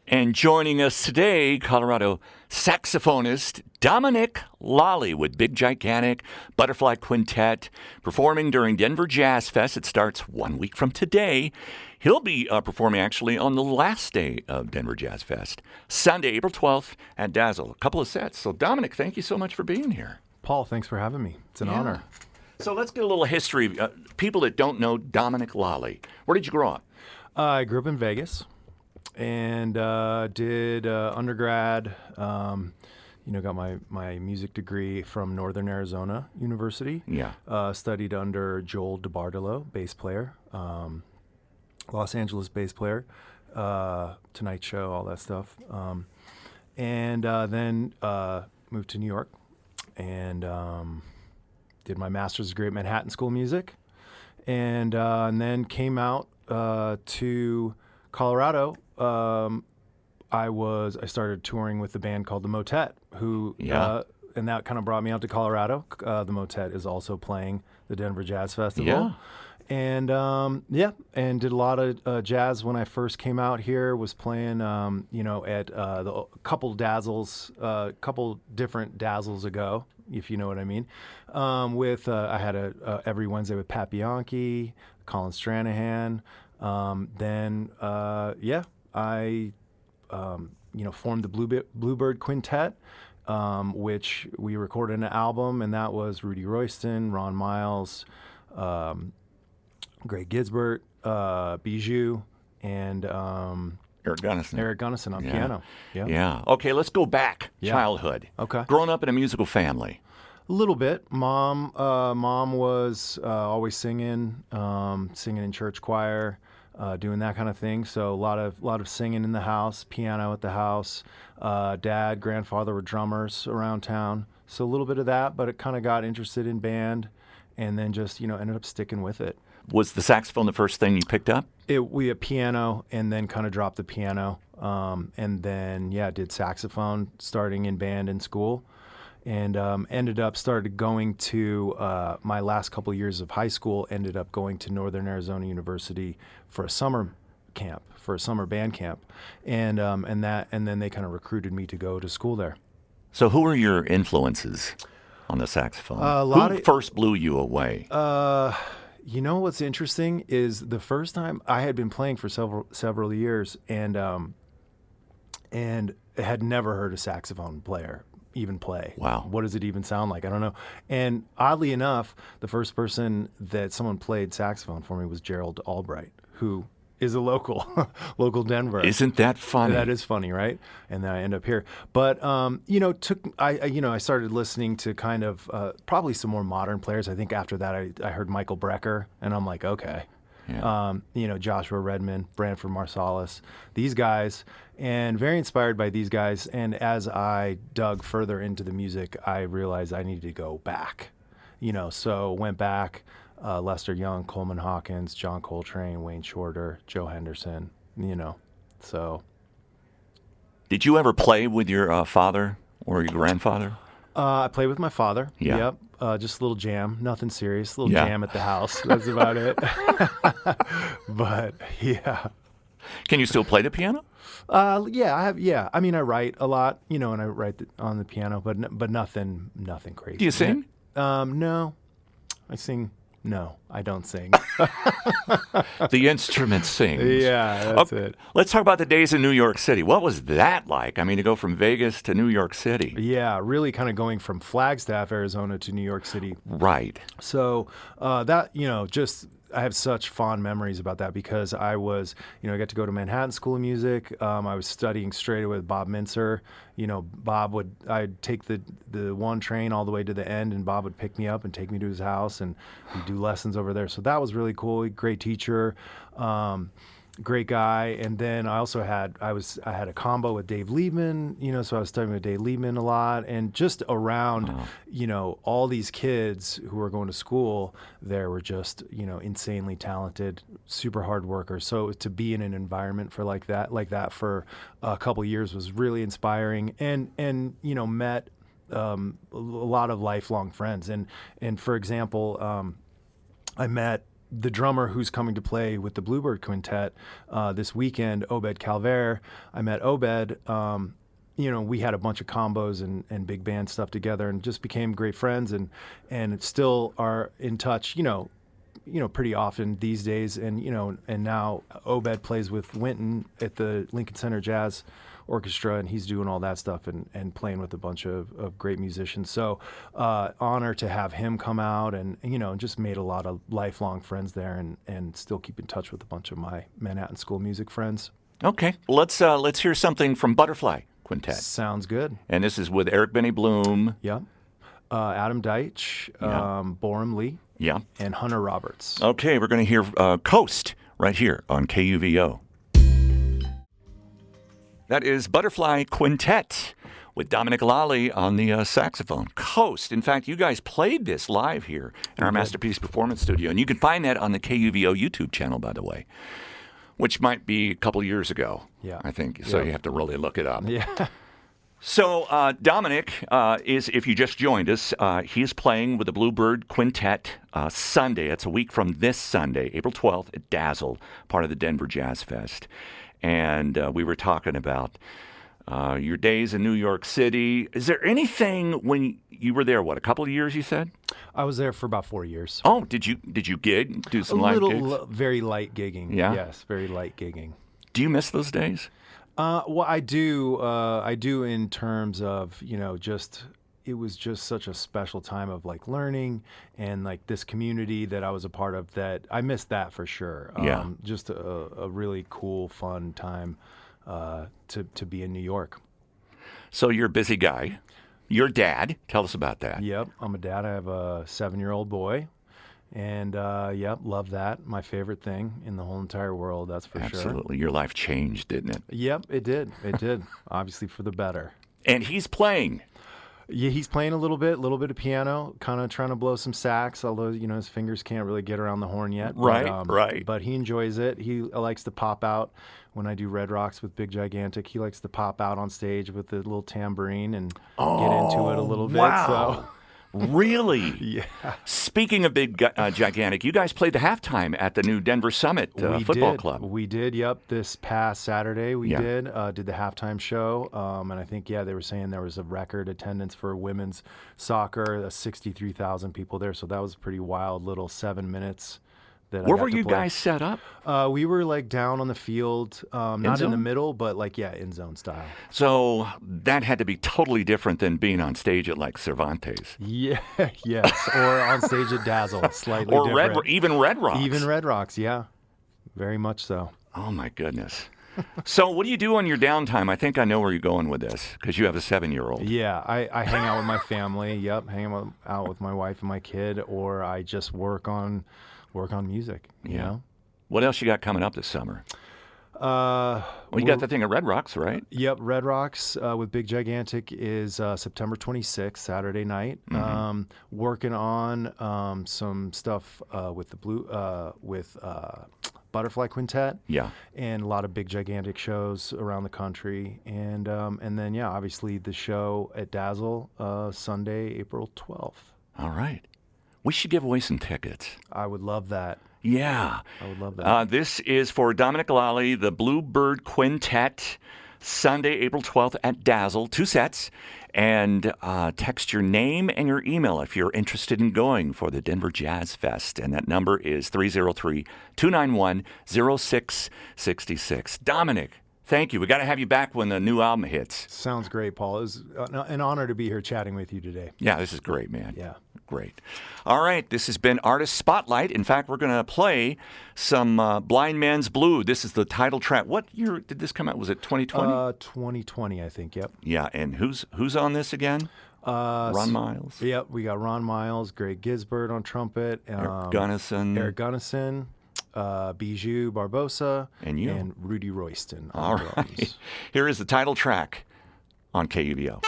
And joining us today, Colorado saxophonist Dominic Lalli with Big Gigantic Butterfly Quintet, performing during Denver Jazz Fest. It starts 1 week from today. He'll be performing actually on the last day of Denver Jazz Fest, Sunday, April 12th at Dazzle. A couple of sets. So Dominic, thank you so much for being here. Paul, thanks for having me. It's an honor. So let's get a little history. People that don't know Dominic Lalli, where did you grow up? I grew up in Vegas and did undergrad. Got my music degree from Northern Arizona University. Yeah. Studied under Joel DeBartolo, bass player, Los Angeles bass player, Tonight Show, all that stuff. And then moved to New York and did my master's degree at Manhattan School of Music, and then came out to Colorado. I started touring with a band called the Motet, and that kind of brought me out to Colorado. The Motet is also playing the Denver Jazz Festival. Yeah. And and did a lot of jazz when I first came out here. Was playing, at a couple different Dazzles ago, if you know what I mean. I had a every Wednesday with Pat Bianchi, Colin Stranahan. I formed the Bluebird Quintet, which we recorded an album, and that was Rudy Royston, Ron Miles, Greg Gisbert, Bijou, and Eric Gunnison on piano. Yeah. Okay, let's go back. Yeah. Childhood. Okay. Growing up in a musical family. A little bit. Mom was always singing in church choir, doing that kind of thing. So a lot of singing in the house, piano at the house. Dad, grandfather were drummers around town. So a little bit of that, but it kind of got interested in band, and then just ended up sticking with it. Was the saxophone the first thing you picked up? We had piano, and then kind of dropped the piano, and then did saxophone starting in band in school. And started going to my last couple of years of high school, ended up going to Northern Arizona University for a summer band camp. And then they kind of recruited me to go to school there. So who were your influences on the saxophone? Who first blew you away? What's interesting is the first time I had been playing for several years and had never heard a saxophone player even play. Wow. What does it even sound like? I don't know. And oddly enough, the first person that someone played saxophone for me was Gerald Albright, who is a local Denver. Isn't that funny? That is funny, right? And then I end up here. But I started listening to kind of probably some more modern players. I think after that I heard Michael Brecker, and I'm like, okay. Yeah. Joshua Redman, Branford Marsalis, these guys, and very inspired by these guys. And as I dug further into the music, I realized I needed to go back, so went back, Lester Young, Coleman Hawkins, John Coltrane, Wayne Shorter, Joe Henderson, so. Did you ever play with your father or your grandfather? I played with my father. Yeah. Yep. Just a little jam, nothing serious. A little jam at the house. That's about it. But yeah. Can you still play the piano? Yeah, I have. Yeah, I mean, I write a lot, and I write on the piano, but nothing crazy. Do you sing? No, I sing. No, I don't sing. The instrument sings. Yeah, that's it. Let's talk about the days in New York City. What was that like? I mean, to go from Vegas to New York City. Yeah, really kind of going from Flagstaff, Arizona to New York City. Right. So I have such fond memories about that because I was, I got to go to Manhattan School of Music. I was studying straight away with Bob Mintzer. I'd take the one train all the way to the end, and Bob would pick me up and take me to his house, and we'd do lessons over there. So that was really cool. Great teacher. Great guy. And then I also had a combo with Dave Liebman, so I was studying with Dave Liebman a lot, and just around, all these kids who were going to school there were just, insanely talented, super hard workers. So to be in an environment like that for a couple years was really inspiring, and met a lot of lifelong friends. And for example, I met the drummer who's coming to play with the Bluebird Quintet this weekend, Obed Calver. I met Obed. We had a bunch of combos and big band stuff together, and just became great friends, and still are in touch. Pretty often these days, and now Obed plays with Wynton at the Lincoln Center Jazz Orchestra, and he's doing all that stuff and playing with a bunch of great musicians. So honor to have him come out, and just made a lot of lifelong friends there, and still keep in touch with a bunch of my Manhattan School music friends. Okay, let's hear something from Butterfly Quintet. Sounds good. And this is with Eric Benny Bloom. Yeah. Adam Deitch, Borum Lee, and Hunter Roberts. Okay, we're going to hear Coast right here on KUVO. That is Butterfly Quintet with Dominic Lalli on the saxophone. Coast. In fact, you guys played this live here in our Masterpiece Performance Studio, and you can find that on the KUVO YouTube channel, by the way, which might be a couple years ago, I think. So you have to really look it up. Yeah. So Dominic is, if you just joined us, he is playing with the Bluebird Quintet Sunday. It's a week from this Sunday, April 12th at Dazzle, part of the Denver Jazz Fest. And we were talking about your days in New York City. Is there anything when you were there, a couple of years you said? I was there for about 4 years. Oh, did you gig, do some live gigs? Very light gigging. Yeah? Yes, very light gigging. Do you miss those days? Well, I do. I do in terms of, it was just such a special time of learning and this community that I was a part of, that I missed that for sure. Just a really cool, fun time to be in New York. So you're a busy guy. Your dad, tell us about that. Yep, I'm a dad. I have a 7-year-old boy. And, love that. My favorite thing in the whole entire world, that's for sure. Absolutely. Your life changed, didn't it? Yep, it did. It did. Obviously for the better. And he's playing. Yeah, he's playing a little bit of piano, kind of trying to blow some sax, although, his fingers can't really get around the horn yet. Right. But he enjoys it. He likes to pop out when I do Red Rocks with Big Gigantic. He likes to pop out on stage with the little tambourine and get into it a little bit. Wow. Really? Yeah. Speaking of Big Gigantic, you guys played the halftime at the new Denver Summit Football Club. We did, yep. This past Saturday we did the halftime show. And I think, they were saying there was a record attendance for women's soccer, 63,000 people there. So that was a pretty wild little 7 minutes. Where were you guys set up? We were down on the field, not in the middle, but in zone style. So that had to be totally different than being on stage at Cervantes. Yeah, yes, or on stage at Dazzle, slightly different. Or even Red Rocks. Even Red Rocks, yeah, very much so. Oh my goodness. So what do you do on your downtime? I think I know where you're going with this, because you have a 7-year-old. Yeah, I hang out with my family. Yep, hang out with my wife and my kid, or I just work on music, you know? What else you got coming up this summer? You got the thing at Red Rocks, right? Yep, Red Rocks with Big Gigantic is September 26th, Saturday night. Mm-hmm. Working on some stuff with the Butterfly Quintet. Yeah. And a lot of Big Gigantic shows around the country. And then, obviously the show at Dazzle Sunday, April 12th. All right. We should give away some tickets. I would love that. Yeah. I would love that. This is for Dominic Lalli, the Bluebird Quintet, Sunday, April 12th at Dazzle, 2 sets. And text your name and your email if you're interested in going for the Denver Jazz Fest. And that number is 303-291-0666. Dominic, thank you. We got to have you back when the new album hits. Sounds great, Paul. It was an honor to be here chatting with you today. Yeah, this is great, man. Yeah. Great. All right, this has been Artist Spotlight. In fact, we're going to play some Blind Man's Blue. This is the title track. What year did this come out? Was it 2020? 2020, I think, yep. Yeah, and who's on this again? Ron Miles. Yep, we got Ron Miles, Greg Gisbert on trumpet. Eric Gunnison. Bijou Barbosa. And you. And Rudy Royston on All drums. right. Here is the title track on KUVO.